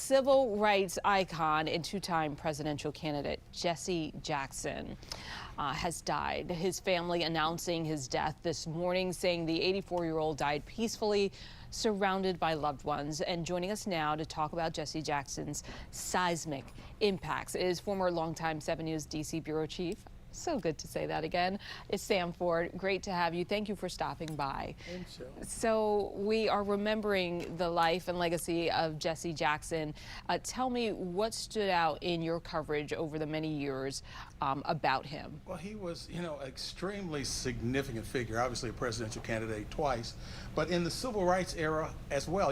Civil rights icon and two-time presidential candidate Jesse Jackson has died. His family announcing his death this morning, saying the 84-year-old died peacefully, surrounded by loved ones. And joining us now to talk about Jesse Jackson's seismic impacts is former longtime 7 News DC bureau chief. So good to say that again. It's Sam Ford. Great to have you. Thank you for stopping by. So we are remembering the life and legacy of Jesse Jackson. Tell me what stood out in your coverage over the many years about him. Well, he was, an extremely significant figure, obviously a presidential candidate twice, but in the civil rights era as well.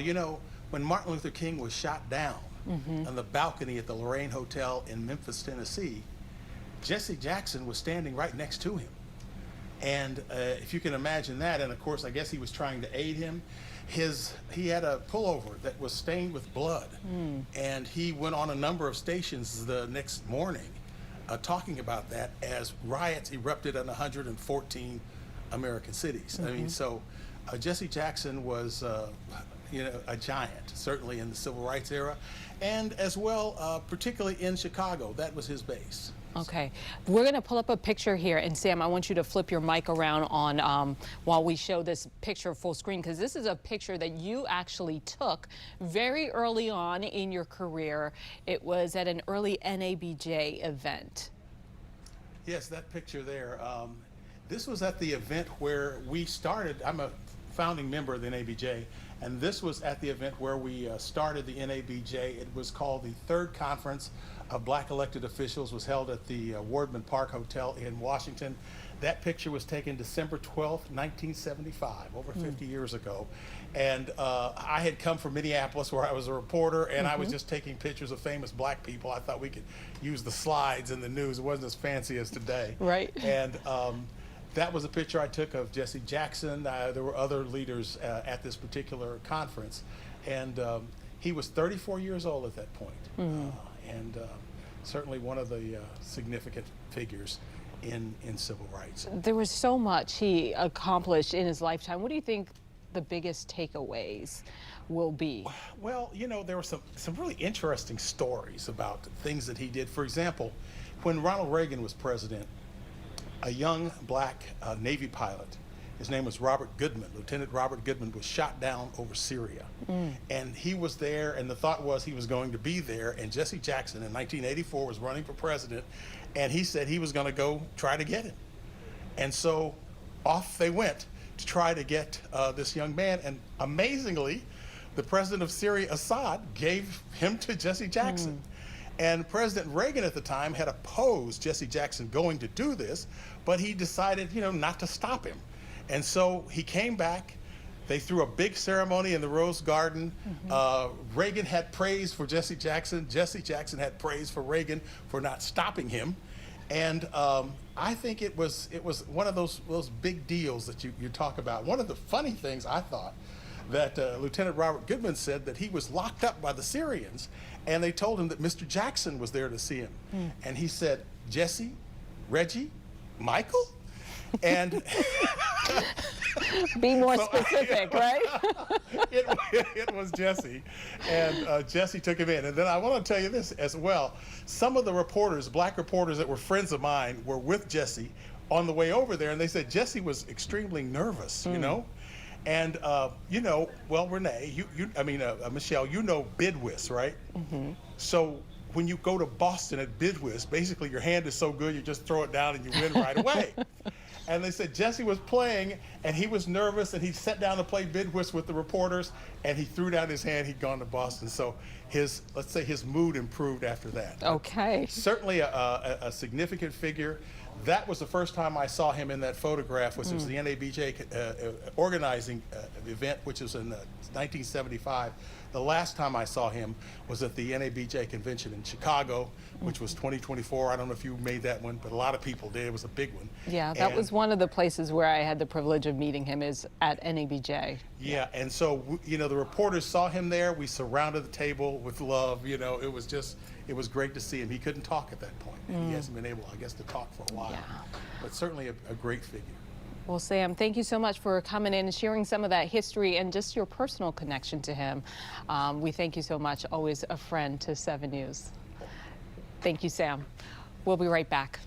When Martin Luther King was shot down on the balcony at the Lorraine Hotel in Memphis, Tennessee, Jesse Jackson was standing right next to him. And if you can imagine that, and of course, I guess he was trying to aid him. He had a pullover that was stained with blood. And he went on a number of stations the next morning talking about that as riots erupted in 114 American cities. I mean, so Jesse Jackson was a giant, certainly in the civil rights era, and as well, particularly in Chicago. That was his base. Okay, we're going to pull up a picture here, and Sam, I want you to flip your mic around on while we show this picture full screen, because this is a picture that you actually took very early on in your career. It was at an early NABJ event. Yes, that picture there. This was at the event where we started. I'm a founding member of the NABJ, and this was at the event where we started the NABJ. It was called the Third Conference of Black Elected Officials, was held at the Wardman Park Hotel in Washington. That picture was taken December 12th, 1975, over 50 years ago. And I had come from Minneapolis, where I was a reporter, and I was just taking pictures of famous black people. I thought we could use the slides in the news. It wasn't as fancy as today. Right. And that was a picture I took of Jesse Jackson. There were other leaders at this particular conference. And he was 34 years old at that point. And certainly one of the significant figures in civil rights. There was so much he accomplished in his lifetime. What do you think the biggest takeaways will be? Well, there were some really interesting stories about things that he did. For example, when Ronald Reagan was president, a young black Navy pilot, his name was Robert Goodman, Lieutenant Robert Goodman, was shot down over Syria. And he was there, and the thought was he was going to be there, and Jesse Jackson in 1984 was running for president, and he said he was going to go try to get him. And so off they went to try to get this young man, and amazingly, the president of Syria, Assad, gave him to Jesse Jackson. And President Reagan at the time had opposed Jesse Jackson going to do this, but he decided, not to stop him. And so he came back. They threw a big ceremony in the Rose Garden. Reagan had praise for Jesse Jackson. Jesse Jackson had praise for Reagan for not stopping him. And I think it was one of those big deals that you talk about. One of the funny things I thought that Lieutenant Robert Goodman said that he was locked up by the Syrians, and they told him that Mr. Jackson was there to see him. And he said, Jesse, Reggie, Michael? And be more specific, right? It was Jesse, and Jesse took him in. And then I want to tell you this as well. Some of the reporters, black reporters that were friends of mine, were with Jesse on the way over there, and they said Jesse was extremely nervous, And well, Renee, Michelle, Bidwis, right? So when you go to Boston at Bidwis, basically your hand is so good you just throw it down and you win right away. And they said Jesse was playing, and he was nervous, and he sat down to play Bidwis with the reporters, and he threw down his hand. He'd gone to Boston, so let's say his mood improved after that. Okay. Certainly a significant figure. That was the first time I saw him in that photograph, which was the NABJ organizing event, which was in 1975. The last time I saw him was at the NABJ convention in Chicago, which was 2024. I don't know if you made that one, but a lot of people did. It was a big one. Yeah, that was one of the places where I had the privilege of meeting him, is at NABJ. Yeah, and so, the reporters saw him there. We surrounded the table with love. It was great to see him. He couldn't talk at that point. He hasn't been able, I guess, to talk for a while. Yeah. But certainly a great figure. Well, Sam, thank you so much for coming in and sharing some of that history and just your personal connection to him. We thank you so much. Always a friend to 7 News. Thank you, Sam. We'll be right back.